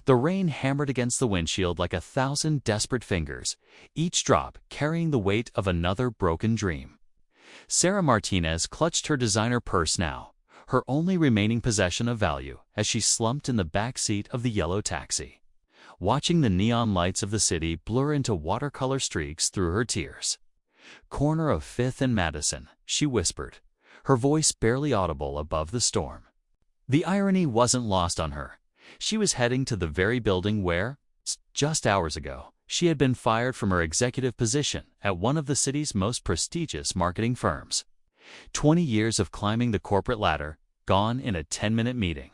The rain hammered against the windshield like 1,000 desperate fingers, each drop carrying the weight of another broken dream. Sarah Martinez clutched her designer purse now, her only remaining possession of value, as she slumped in the back seat of the yellow taxi, watching the neon lights of the city blur into watercolor streaks through her tears. "Corner of 5th and Madison," she whispered, her voice barely audible above the storm. The irony wasn't lost on her. She was heading to the very building where, just hours ago, she had been fired from her executive position at one of the city's most prestigious marketing firms. 20 years of climbing the corporate ladder, gone in a 10-minute meeting.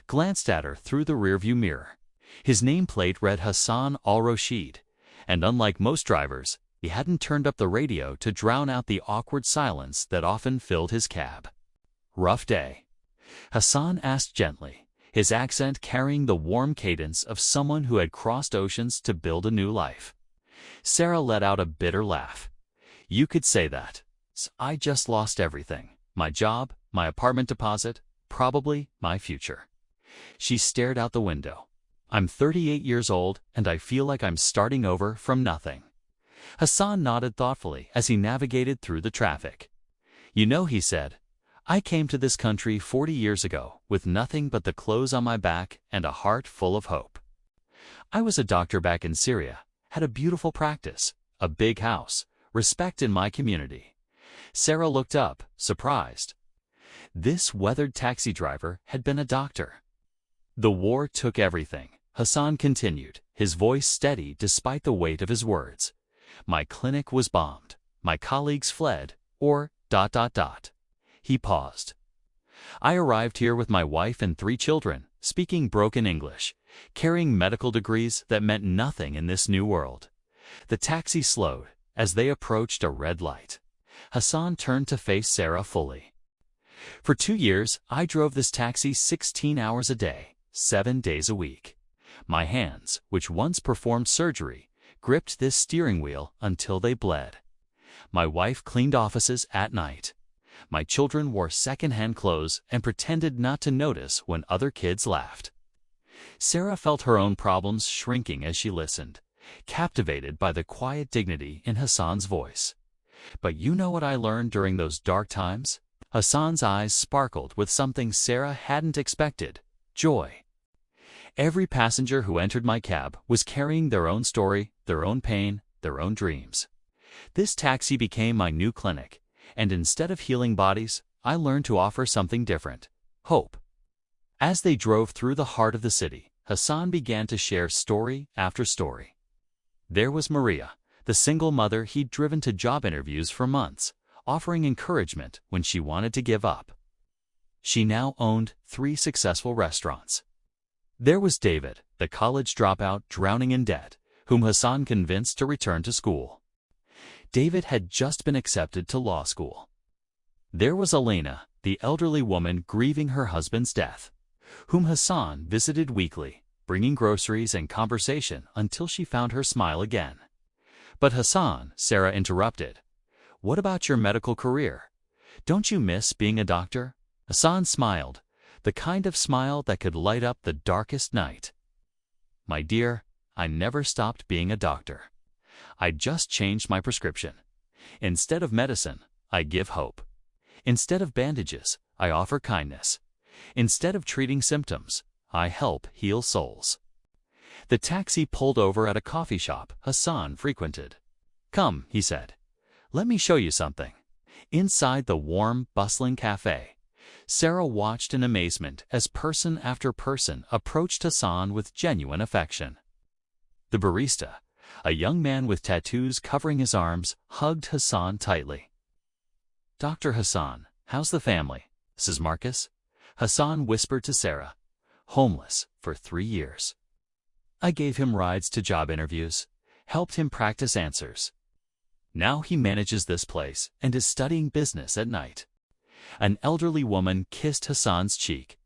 Glanced at her through the rearview mirror. His nameplate read Hassan al-Rashid, and unlike most drivers, he hadn't turned up the radio to drown out the awkward silence that often filled his cab. "Rough day?" Hassan asked gently, his accent carrying the warm cadence of someone who had crossed oceans to build a new life. Sarah let out a bitter laugh. "You could say that. I just lost everything. My job, my apartment deposit, probably my future." She stared out the window. "I'm 38 years old, and I feel like I'm starting over from nothing." Hassan nodded thoughtfully as he navigated through the traffic. "You know," he said, "I came to this country 40 years ago with nothing but the clothes on my back and a heart full of hope. I was a doctor back in Syria, had a beautiful practice, a big house, respect in my community." Sarah looked up, surprised. This weathered taxi driver had been a doctor. "The war took everything," Hassan continued, his voice steady despite the weight of his words. "My clinic was bombed, my colleagues fled, or ... He paused. "I arrived here with my wife and 3 children, speaking broken English, carrying medical degrees that meant nothing in this new world." The taxi slowed as they approached a red light. Hassan turned to face Sarah fully. "For 2 years, I drove this taxi 16 hours a day, 7 days a week. My hands, which once performed surgery, gripped this steering wheel until they bled. My wife cleaned offices at night. My children wore second-hand clothes and pretended not to notice when other kids laughed." Sarah felt her own problems shrinking as she listened, captivated by the quiet dignity in Hassan's voice. "But you know what I learned during those dark times?" Hassan's eyes sparkled with something Sarah hadn't expected: joy. "Every passenger who entered my cab was carrying their own story, their own pain, their own dreams. This taxi became my new clinic, and instead of healing bodies, I learned to offer something different: hope." As they drove through the heart of the city, Hassan began to share story after story. There was Maria, the single mother he'd driven to job interviews for months, offering encouragement when she wanted to give up. She now owned 3 successful restaurants. There was David, the college dropout drowning in debt, whom Hassan convinced to return to school. David had just been accepted to law school. There was Elena, the elderly woman grieving her husband's death, whom Hassan visited weekly, bringing groceries and conversation until she found her smile again. "But Hassan," Sarah interrupted, "what about your medical career? Don't you miss being a doctor?" Hassan smiled, the kind of smile that could light up the darkest night. "My dear, I never stopped being a doctor. I just changed my prescription. Instead of medicine, I give hope. Instead of bandages, I offer kindness. Instead of treating symptoms, I help heal souls." The taxi pulled over at a coffee shop Hassan frequented. "Come," he said. "Let me show you something." Inside the warm, bustling cafe, Sarah watched in amazement as person after person approached Hassan with genuine affection. The barista, a young man with tattoos covering his arms, hugged Hassan tightly. "Dr. Hassan, how's the family? Mrs. Marcus?" Hassan whispered to Sarah. "Homeless for 3 years. I gave him rides to job interviews, helped him practice answers. Now he manages this place and is studying business at night." An elderly woman kissed Hassan's cheek.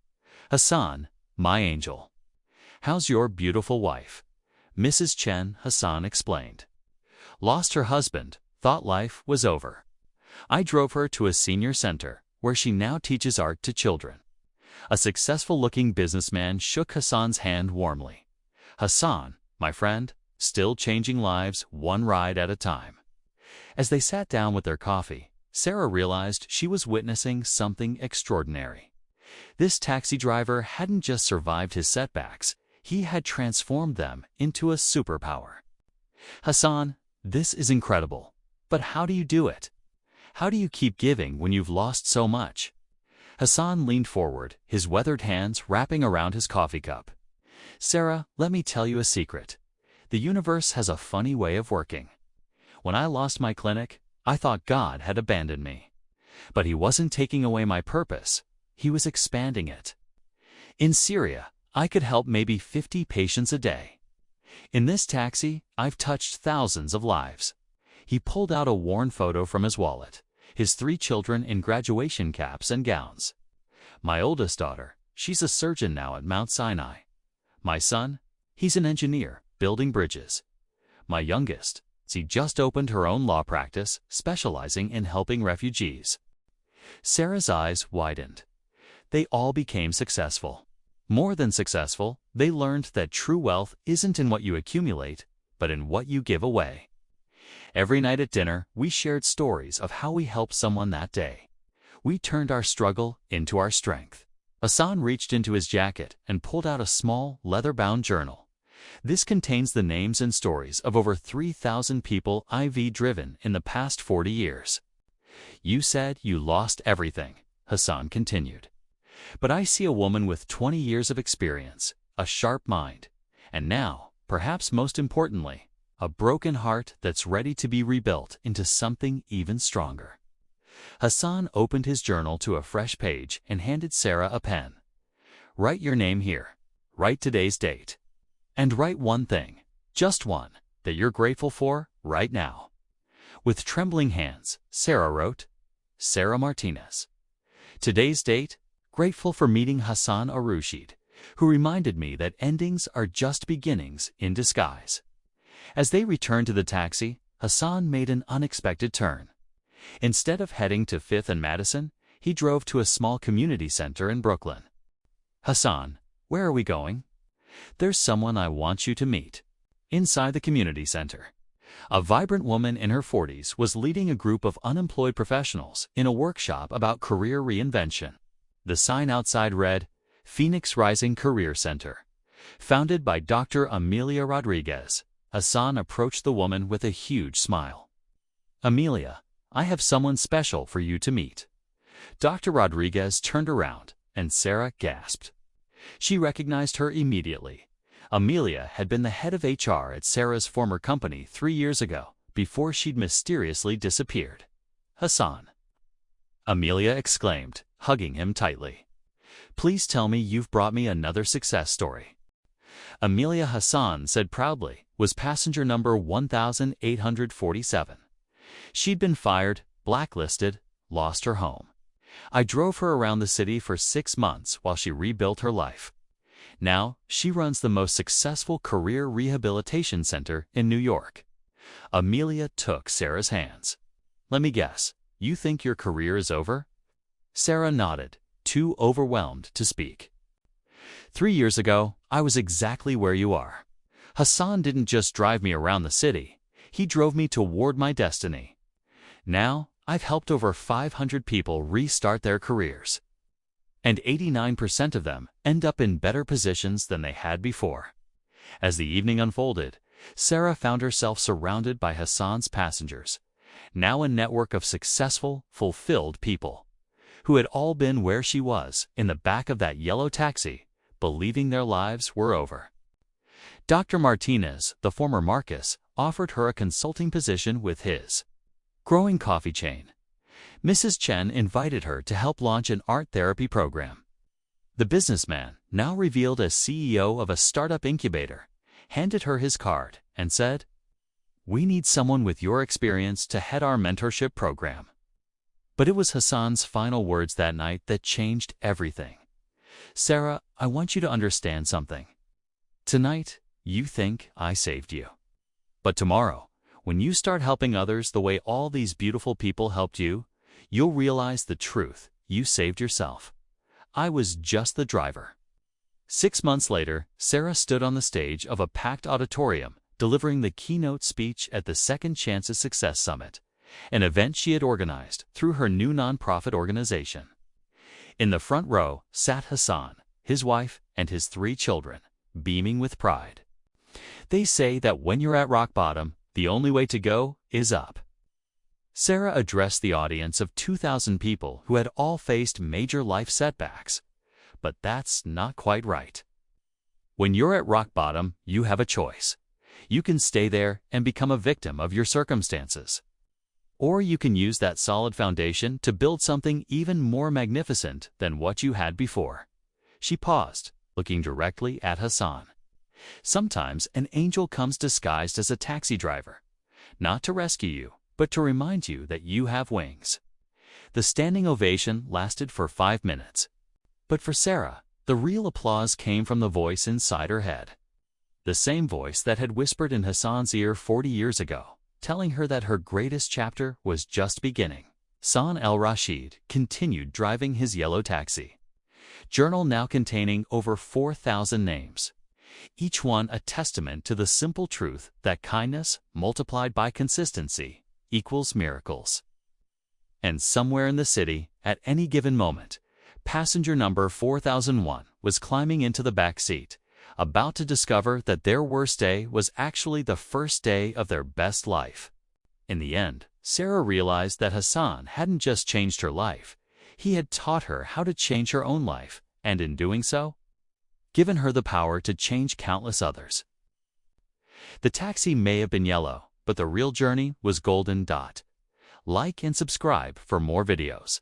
"Hassan, my angel." "How's your beautiful wife?" Mrs. Chen, Hassan explained. "Lost her husband, thought life was over. I drove her to a senior center, where she now teaches art to children." A successful-looking businessman shook Hassan's hand warmly. Hassan, my friend, still changing lives one ride at a time. As they sat down with their coffee, Sarah realized she was witnessing something extraordinary. This taxi driver hadn't just survived his setbacks, he had transformed them into a superpower. Hassan, this is incredible. But how do you do it? How do you keep giving when you've lost so much? Hassan leaned forward, his weathered hands wrapping around his coffee cup. Sarah, let me tell you a secret. The universe has a funny way of working. When I lost my clinic, I thought God had abandoned me. But he wasn't taking away my purpose. He was expanding it. In Syria, I could help maybe 50 patients a day. In this taxi, I've touched thousands of lives. He pulled out a worn photo from his wallet, his 3 children in graduation caps and gowns. My oldest daughter, she's a surgeon now at Mount Sinai. My son, he's an engineer, building bridges. My youngest, she just opened her own law practice, specializing in helping refugees. Sarah's eyes widened. They all became successful. More than successful, they learned that true wealth isn't in what you accumulate, but in what you give away. Every night at dinner, we shared stories of how we helped someone that day. We turned our struggle into our strength. Hassan reached into his jacket and pulled out a small, leather-bound journal. This contains the names and stories of over 3,000 people I've driven in the past 40 years. You said you lost everything, Hassan continued. But I see a woman with 20 years of experience, a sharp mind, and now, perhaps most importantly, a broken heart that's ready to be rebuilt into something even stronger. Hassan opened his journal to a fresh page and handed Sarah a pen. Write your name here. Write today's date. And write one thing, just one, that you're grateful for right now. With trembling hands, Sarah wrote, Sarah Martinez. Today's date, grateful for meeting Hassan Arushid, who reminded me that endings are just beginnings in disguise. As they returned to the taxi, Hassan made an unexpected turn. Instead of heading to 5th and Madison, he drove to a small community center in Brooklyn. Hassan, where are we going? There's someone I want you to meet. Inside the community center, a vibrant woman in her 40s was leading a group of unemployed professionals in a workshop about career reinvention. The sign outside read, Phoenix Rising Career Center. Founded by Dr. Amelia Rodriguez, Hassan approached the woman with a huge smile. Amelia, I have someone special for you to meet. Dr. Rodriguez turned around, and Sarah gasped. She recognized her immediately. Amelia had been the head of HR at Sarah's former company 3 years ago, before she'd mysteriously disappeared. Hassan. Amelia exclaimed, hugging him tightly. Please tell me you've brought me another success story. Amelia, Hassan said proudly, was passenger number 1847. She'd been fired, blacklisted, lost her home. I drove her around the city for 6 months while she rebuilt her life. Now, she runs the most successful career rehabilitation center in New York. Amelia took Sarah's hands. Let me guess, you think your career is over? Sarah nodded, too overwhelmed to speak. 3 years ago, I was exactly where you are. Hassan didn't just drive me around the city, he drove me toward my destiny. Now, I've helped over 500 people restart their careers. And 89% of them end up in better positions than they had before. As the evening unfolded, Sarah found herself surrounded by Hassan's passengers, now a network of successful, fulfilled people, who had all been where she was, in the back of that yellow taxi, believing their lives were over. Dr. Martinez, the former Marcus, offered her a consulting position with his growing coffee chain. Mrs. Chen invited her to help launch an art therapy program. The businessman, now revealed as CEO of a startup incubator, handed her his card and said, We need someone with your experience to head our mentorship program. But it was Hassan's final words that night that changed everything. Sarah, I want you to understand something. Tonight, you think I saved you. But tomorrow, when you start helping others the way all these beautiful people helped you, you'll realize the truth. You saved yourself. I was just the driver. 6 months later, Sarah stood on the stage of a packed auditorium, delivering the keynote speech at the Second Chances Success Summit, an event she had organized through her new nonprofit organization. In the front row sat Hassan, his wife, and his 3 children, beaming with pride. They say that when you're at rock bottom, the only way to go is up. Sarah addressed the audience of 2,000 people who had all faced major life setbacks. But that's not quite right. When you're at rock bottom, you have a choice. You can stay there and become a victim of your circumstances. Or you can use that solid foundation to build something even more magnificent than what you had before. She paused, looking directly at Hassan. Sometimes an angel comes disguised as a taxi driver, not to rescue you, but to remind you that you have wings. The standing ovation lasted for 5 minutes. But for Sarah, the real applause came from the voice inside her head. The same voice that had whispered in Hassan's ear 40 years ago, telling her that her greatest chapter was just beginning. Hassan el-Rashid continued driving his yellow taxi, journal now containing over 4,000 names, each one a testament to the simple truth that kindness multiplied by consistency equals miracles. And somewhere in the city, at any given moment, passenger number 4001 was climbing into the back seat, about to discover that their worst day was actually the first day of their best life. In the end, Sarah realized that Hassan hadn't just changed her life, he had taught her how to change her own life, and in doing so, given her the power to change countless others. The taxi may have been yellow, but the real journey was golden. Like and subscribe for more videos.